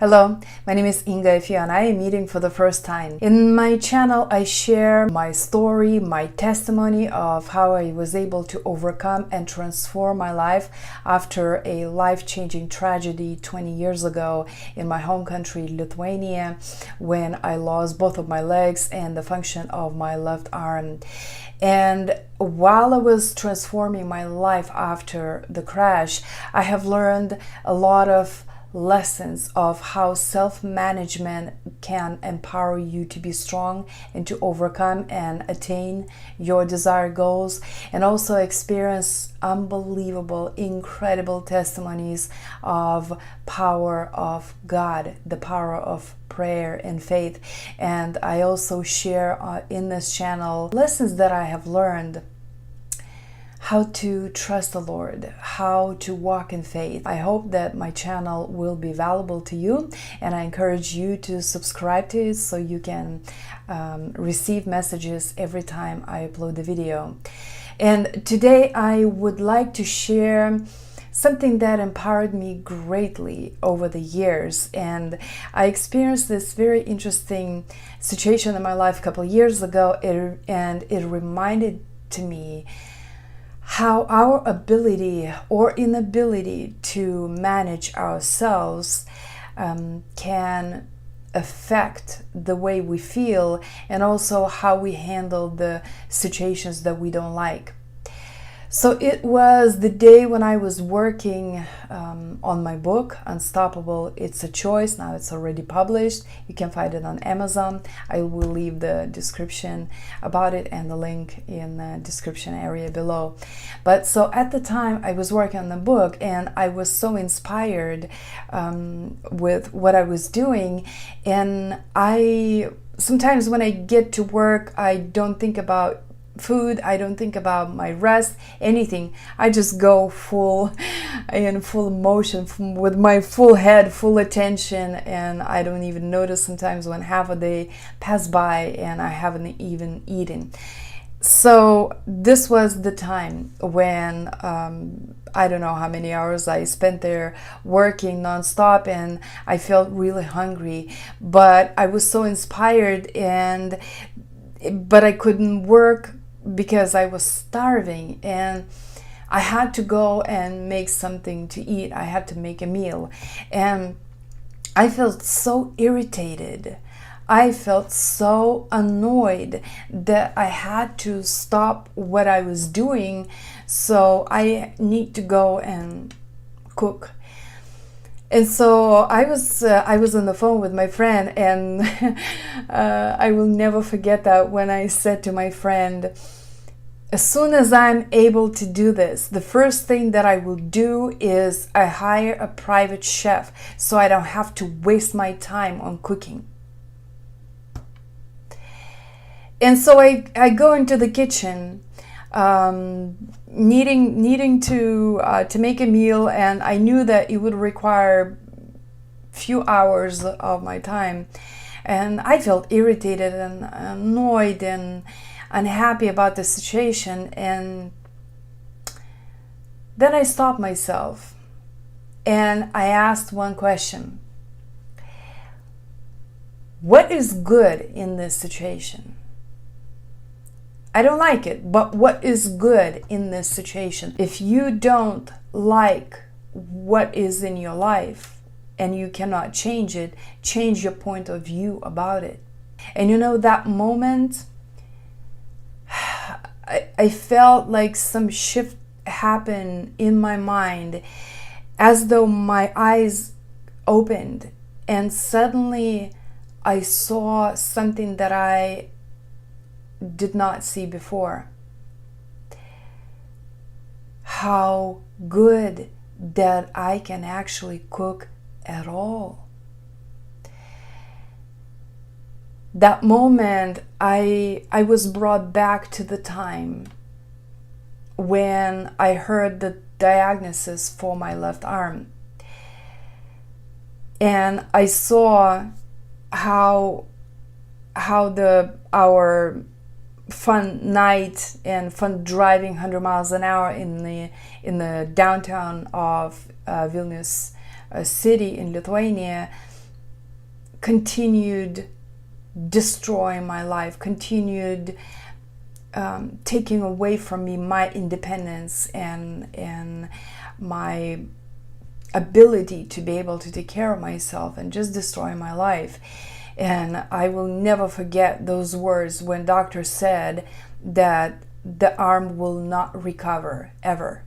Hello, my name is Inga if you and I are meeting for the first time. In my channel, I share my story, my testimony of how I was able to overcome and transform my life after a life-changing tragedy 20 years ago in my home country, Lithuania, when I lost both of my legs and the function of my left arm. And while I was transforming my life after the crash, I have learned a lot of lessons of how self-management can empower you to be strong and to overcome and attain your desired goals, and also experience unbelievable, incredible testimonies of power of God, the power of prayer and faith. And I also share in this channel lessons that I have learned, how to trust the Lord, how to walk in faith. I hope that my channel will be valuable to you, and I encourage you to subscribe to it so you can receive messages every time I upload the video. And today I would like to share something that empowered me greatly over the years. And I experienced this very interesting situation in my life a couple of years ago, and it reminded to me how our ability or inability to manage ourselves can affect the way we feel, and also how we handle the situations that we don't like. So it was the day when I was working on my book, Unstoppable, It's a Choice. Now it's already published. You can find it on Amazon. I will leave the description about it and the link in the description area below. But so at the time I was working on the book, and I was so inspired with what I was doing. And sometimes when I get to work, I don't think about food, I don't think about my rest, anything. I just go full emotion, with my full head, full attention, and I don't even notice sometimes when half a day pass by and I haven't even eaten. So this was the time when I don't know how many hours I spent there working nonstop, and I felt really hungry, but I was so inspired, but I couldn't work because I was starving, and I had to go and make something to eat. I had to make a meal, and I felt so irritated. I felt so annoyed that I had to stop what I was doing, so I need to go and cook. And so I was on the phone with my friend, and I will never forget that when I said to my friend, as soon as I'm able to do this, the first thing that I will do is I hire a private chef so I don't have to waste my time on cooking. And so I go into the kitchen, needing to make a meal, and I knew that it would require a few hours of my time, and I felt irritated and annoyed and unhappy about the situation. And then I stopped myself and I asked one question: what is good in this situation? I don't like it, but what is good in this situation? If you don't like what is in your life and you cannot change it, change your point of view about it. And you know, that moment, I felt like some shift happened in my mind, as though my eyes opened, and suddenly I saw something that I did not see before. How good that I can actually cook at all. That moment, I was brought back to the time when I heard the diagnosis for my left arm, and I saw how our fun night and fun driving 100 miles an hour in the downtown of Vilnius city in Lithuania continued destroying my life, continued taking away from me my independence and my ability to be able to take care of myself, and just destroying my life. And I will never forget those words when doctor said that the arm will not recover ever.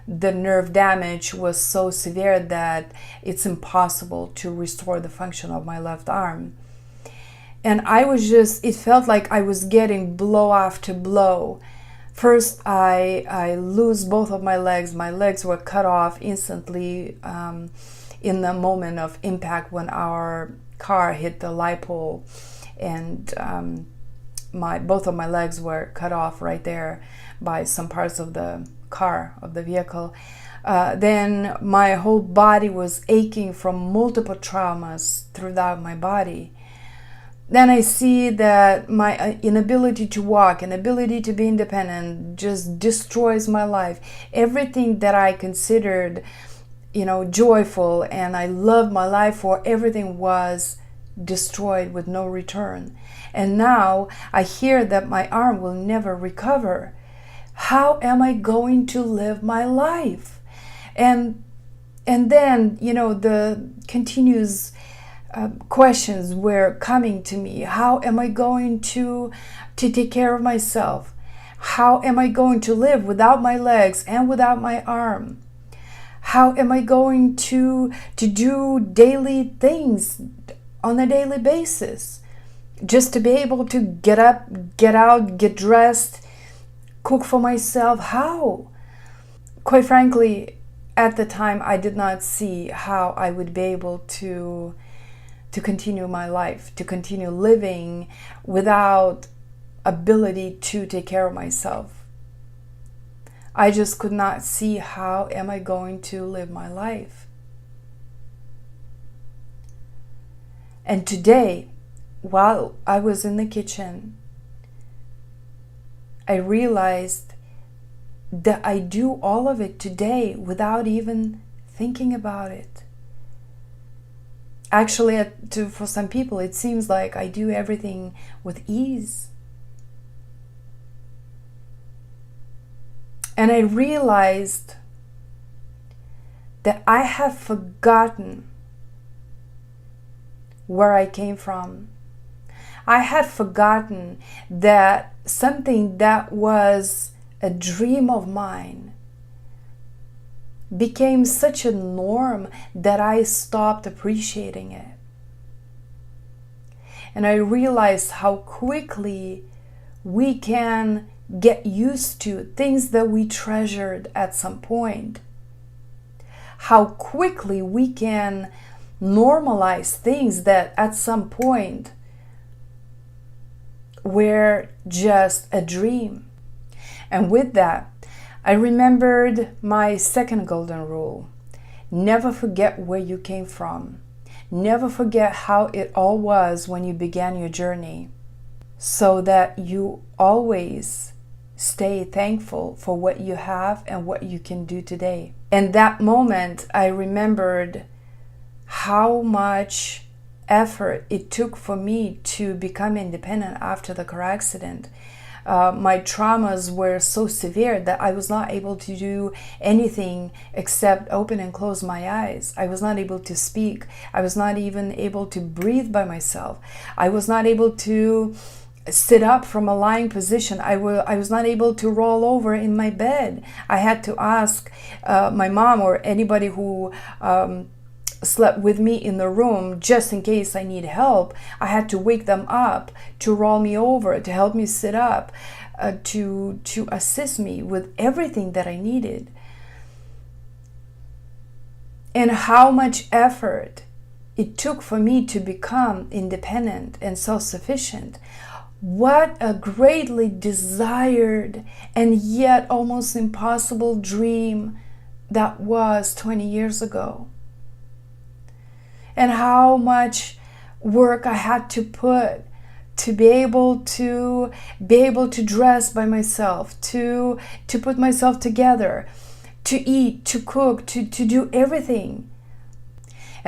The nerve damage was so severe that it's impossible to restore the function of my left arm. And I was just, it felt like I was getting blow after blow. First, I lose both of my legs. My legs were cut off instantly in the moment of impact when our car hit the light pole, and both of my legs were cut off right there by some parts of the car, of the vehicle. Then my whole body was aching from multiple traumas throughout my body. Then I see that my inability to walk, inability to be independent just destroys my life. Everything that I considered, joyful and I loved my life for, everything was destroyed with no return. And now I hear that my arm will never recover. How am I going to live my life? And then, the continuous questions were coming to me. How am I going to take care of myself? How am I going to live without my legs and without my arm? How am I going to do daily things on a daily basis? Just to be able to get up, get out, get dressed, cook for myself. How? Quite frankly, at the time, I did not see how I would be able to continue my life, to continue living without ability to take care of myself. I just could not see how am I going to live my life. And today, while I was in the kitchen, I realized that I do all of it today without even thinking about it. Actually, for some people, it seems like I do everything with ease. And I realized that I have forgotten where I came from. I had forgotten that something that was a dream of mine became such a norm that I stopped appreciating it. And I realized how quickly we can get used to things that we treasured at some point. How quickly we can normalize things that at some point were just a dream. And with that, I remembered my second golden rule. Never forget where you came from. Never forget how it all was when you began your journey, so that you always stay thankful for what you have and what you can do today. In that moment, I remembered how much effort it took for me to become independent after the car accident. My traumas were so severe that I was not able to do anything except open and close my eyes. I was not able to speak. I was not even able to breathe by myself. I was not able to sit up from a lying position. I was not able to roll over in my bed. I had to ask my mom or anybody who slept with me in the room, just in case I need help. I had to wake them up to roll me over, to help me sit up, to assist me with everything that I needed. And how much effort it took for me to become independent and self-sufficient. What a greatly desired and yet almost impossible dream that was 20 years ago. And how much work I had to put to be able to dress by myself, to put myself together, to eat, to cook, to do everything.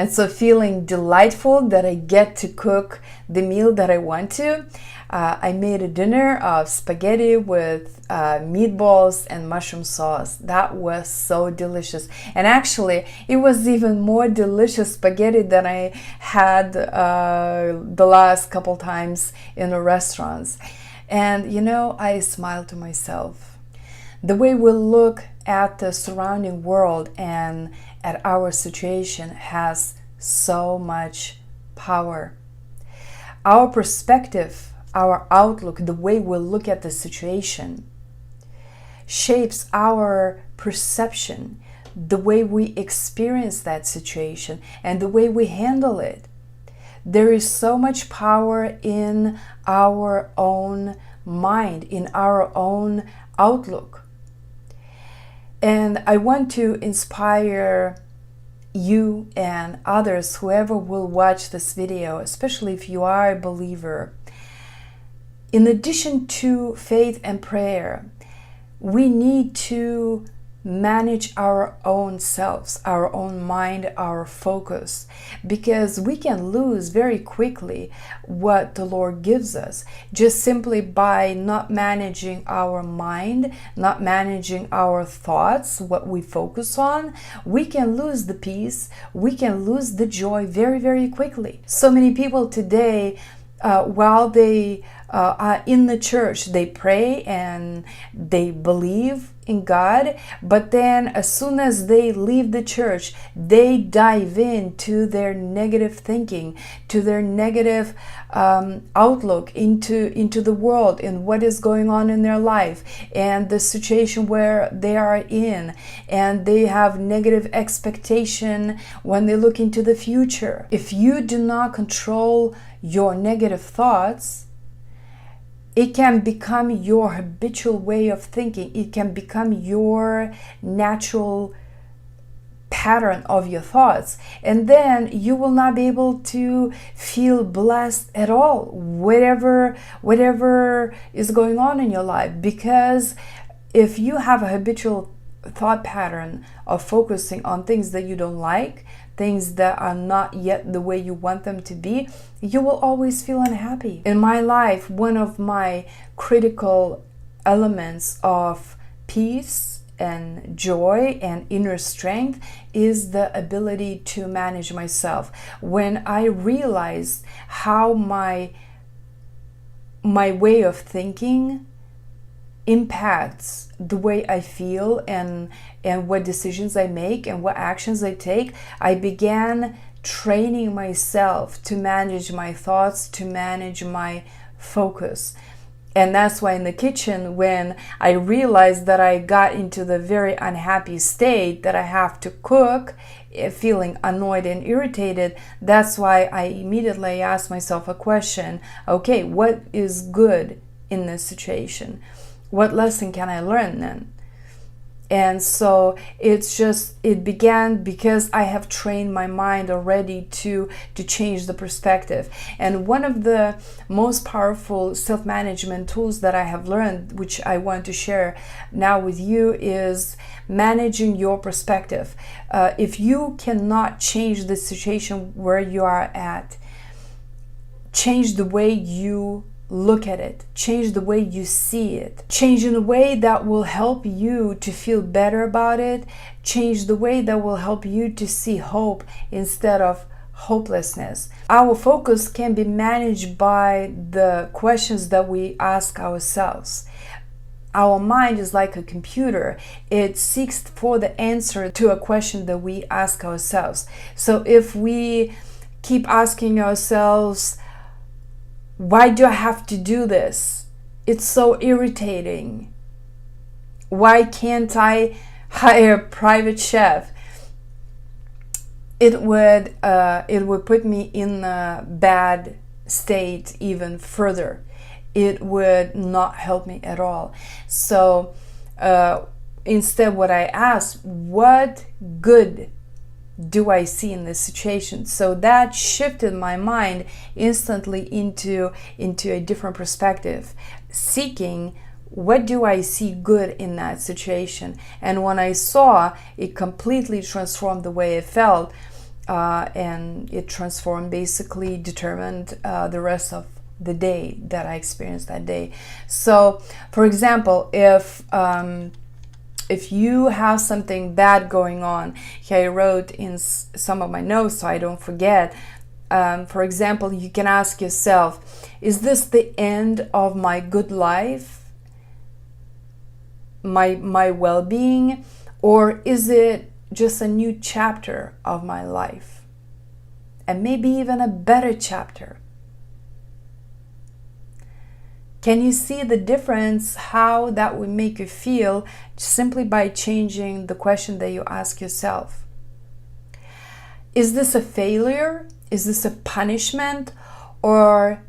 And so feeling delightful that I get to cook the meal that I want to, I made a dinner of spaghetti with meatballs and mushroom sauce. That was so delicious. And actually, it was even more delicious spaghetti than I had the last couple times in the restaurants. And you know, I smiled to myself. The way we look at the surrounding world and at our situation has so much power. Our perspective, our outlook, the way we look at the situation shapes our perception, the way we experience that situation, and the way we handle it. There is so much power in our own mind, in our own outlook. And I want to inspire you and others, whoever will watch this video, especially if you are a believer. In addition to faith and prayer, we need to manage our own selves, our own mind, our focus, because we can lose very quickly what the Lord gives us just simply by not managing our mind, not managing our thoughts, what we focus on. We can lose the peace, we can lose the joy very, very quickly. So many people today, while they are in the church, they pray and they believe in God, but then as soon as they leave the church, they dive into their negative thinking, to their negative outlook into the world and what is going on in their life and the situation where they are in, and they have negative expectation when they look into the future. If you do not control your negative thoughts, it can become your habitual way of thinking. It can become your natural pattern of your thoughts. And then you will not be able to feel blessed at all, whatever is going on in your life. Because if you have a habitual thought pattern of focusing on things that you don't like, things that are not yet the way you want them to be, you will always feel unhappy. In my life, one of my critical elements of peace and joy and inner strength is the ability to manage myself. When I realized how my way of thinking impacts the way I feel and what decisions I make and what actions I take, I began training myself to manage my thoughts, to manage my focus. And that's why in the kitchen, when I realized that I got into the very unhappy state that I have to cook, feeling annoyed and irritated, that's why I immediately asked myself a question. Okay, what is good in this situation? What lesson can I learn then? And so it began because I have trained my mind already to change the perspective. And one of the most powerful self-management tools that I have learned, which I want to share now with you, is managing your perspective. If you cannot change the situation where you are at, change the way you look at it, change the way you see it, change in a way that will help you to feel better about it, change the way that will help you to see hope instead of hopelessness. Our focus can be managed by the questions that we ask ourselves. Our mind is like a computer. It seeks for the answer to a question that we ask ourselves. So if we keep asking ourselves, why do I have to do this? It's so irritating. Why can't I hire a private chef? It would put me in a bad state even further. It would not help me at all. So instead, what I asked, what good do I see in this situation? So that shifted my mind instantly into a different perspective, seeking what do I see good in that situation. And when I saw, it completely transformed the way I felt. and it transformed, basically determined the rest of the day that I experienced that day. So, for example, if you have something bad going on, here I wrote in some of my notes so I don't forget. For example, you can ask yourself, is this the end of my good life, my well-being, or is it just a new chapter of my life? And maybe even a better chapter. Can you see the difference, how that would make you feel simply by changing the question that you ask yourself? Is this a failure? Is this a punishment? Or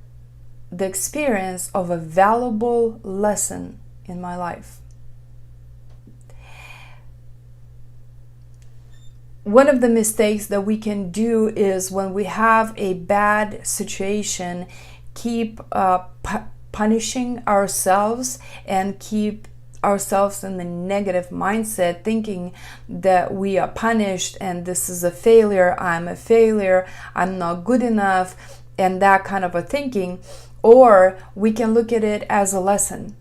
the experience of a valuable lesson in my life? One of the mistakes that we can do is when we have a bad situation, keep punishing ourselves and keep ourselves in the negative mindset, thinking that we are punished and this is a failure, I'm a failure, I'm not good enough, and that kind of a thinking. Or we can look at it as a lesson.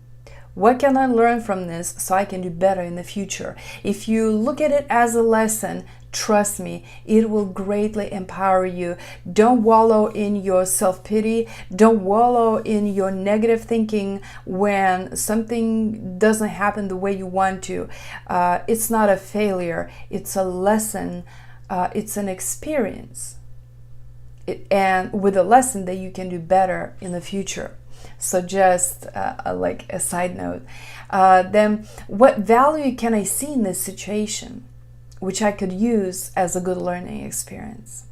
What can I learn from this so I can do better in the future? If you look at it as a lesson, trust me, it will greatly empower you. Don't wallow in your self-pity. Don't wallow in your negative thinking when something doesn't happen the way you want to. It's not a failure. It's a lesson. It's an experience. And with a lesson that you can do better in the future. So just like a side note. Then what value can I see in this situation, which I could use as a good learning experience?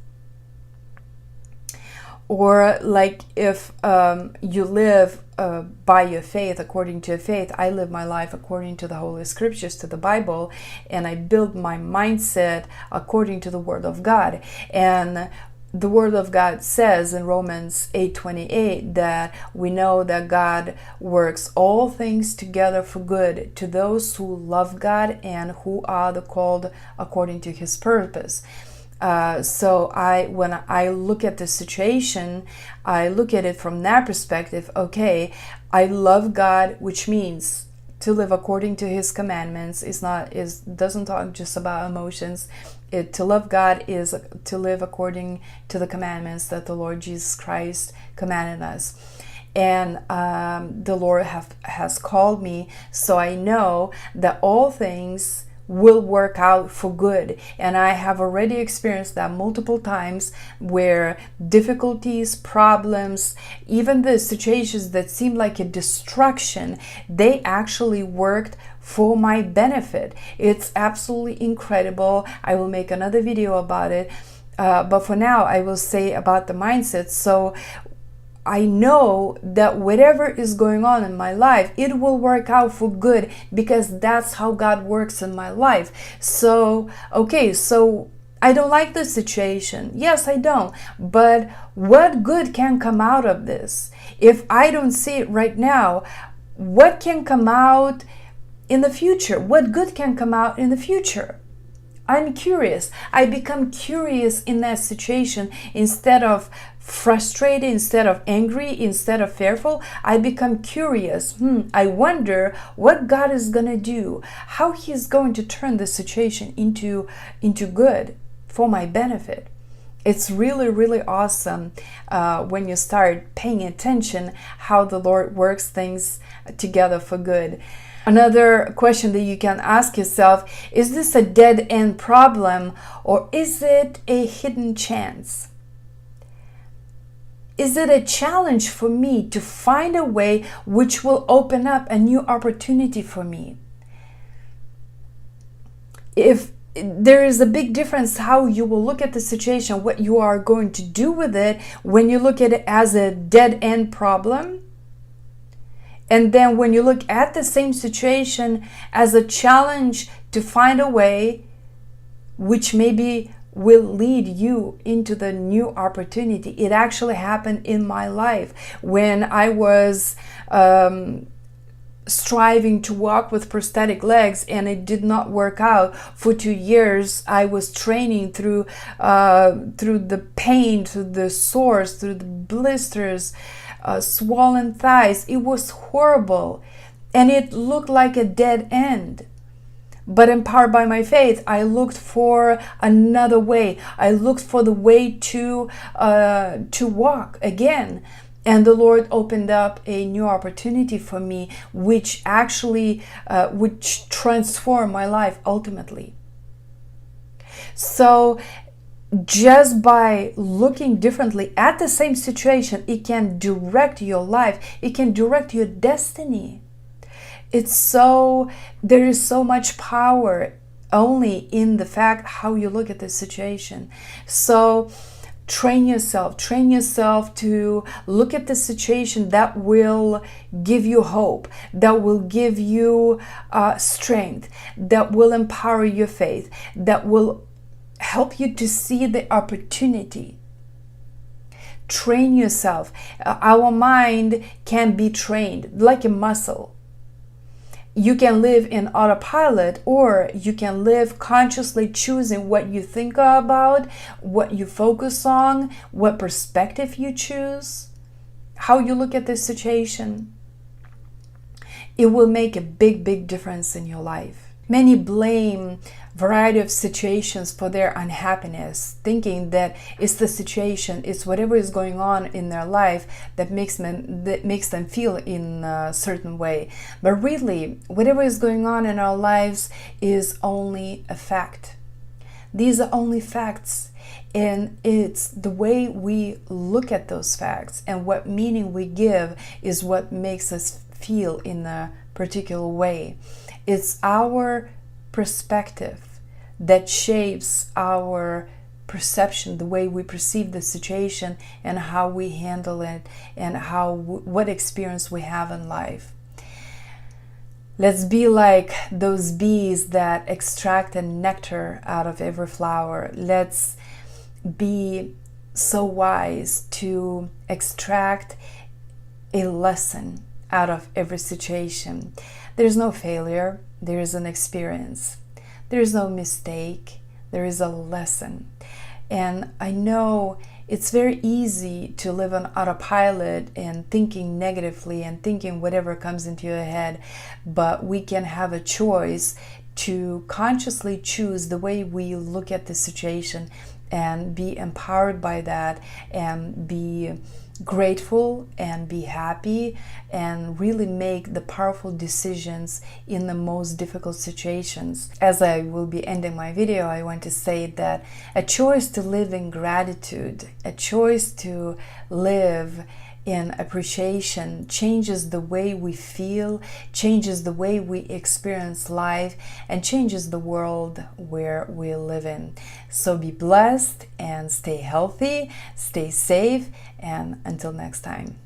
Or like if you live by your faith, according to your faith, I live my life according to the Holy Scriptures, to the Bible, and I build my mindset according to the Word of God. And the Word of God says in Romans 8:28 that we know that God works all things together for good to those who love God and who are the called according to His purpose. So when I look at the situation, I look at it from that perspective. Okay, I love God, which means to live according to His commandments doesn't talk just about emotions. To love God is to live according to the commandments that the Lord Jesus Christ commanded us. And the Lord has called me, so I know that all things will work out for good. And I have already experienced that multiple times, where difficulties, problems, even the situations that seem like a destruction, they actually worked for my benefit. It's absolutely incredible. I will make another video about it. But for now, I will say about the mindset. So I know that whatever is going on in my life, it will work out for good, because that's how God works in my life. So, okay, so I don't like the situation. Yes, I don't. But what good can come out of this? If I don't see it right now, what can come out in the future? What good can come out in the future? I'm curious. I become curious in that situation. Instead of frustrated, instead of angry, instead of fearful, I become curious. I wonder what God is going to do, how He's going to turn the situation into good for my benefit. It's really, really awesome when you start paying attention how the Lord works things together for good. Another question that you can ask yourself, is this a dead-end problem, or is it a hidden chance? Is it a challenge for me to find a way which will open up a new opportunity for me? If there is a big difference how you will look at the situation, what you are going to do with it when you look at it as a dead-end problem, and then when you look at the same situation as a challenge to find a way which maybe will lead you into the new opportunity. It actually happened in my life when I was striving to walk with prosthetic legs, and it did not work out. For 2 years I was training through the pain, through the sores, through the blisters, swollen thighs. It was horrible, and it looked like a dead end. But empowered by my faith, I looked for another way. I looked for the way to walk again. And the Lord opened up a new opportunity for me, which actually which transformed my life ultimately. So just by looking differently at the same situation, it can direct your life. It can direct your destiny. There is so much power only in the fact how you look at the situation. So train yourself to look at the situation that will give you hope, that will give you strength, that will empower your faith, that will help you to see the opportunity. Train yourself. Our mind can be trained like a muscle. You can live in autopilot, or you can live consciously choosing what you think about, what you focus on, what perspective you choose, how you look at this situation. It will make a big difference in your life. Many blame variety of situations for their unhappiness, thinking that it's the situation, it's whatever is going on in their life that makes them feel in a certain way. But really, whatever is going on in our lives is only a fact. These are only facts, and it's the way we look at those facts and what meaning we give is what makes us feel in a particular way. It's our perspective that shapes our perception, the way we perceive the situation and how we handle it, and what experience we have in life. Let's be like those bees that extract the nectar out of every flower. Let's be so wise to extract a lesson out of every situation. There's no failure, there is an experience. There is no mistake, there is a lesson. And I know it's very easy to live on autopilot and thinking negatively and thinking whatever comes into your head, but we can have a choice to consciously choose the way we look at the situation and be empowered by that and be grateful and be happy and really make the powerful decisions in the most difficult situations. As I will be ending my video, I want to say that a choice to live in gratitude, a choice to live in appreciation changes the way we feel, changes the way we experience life, and changes the world where we live in. So be blessed and stay healthy, stay safe, and until next time.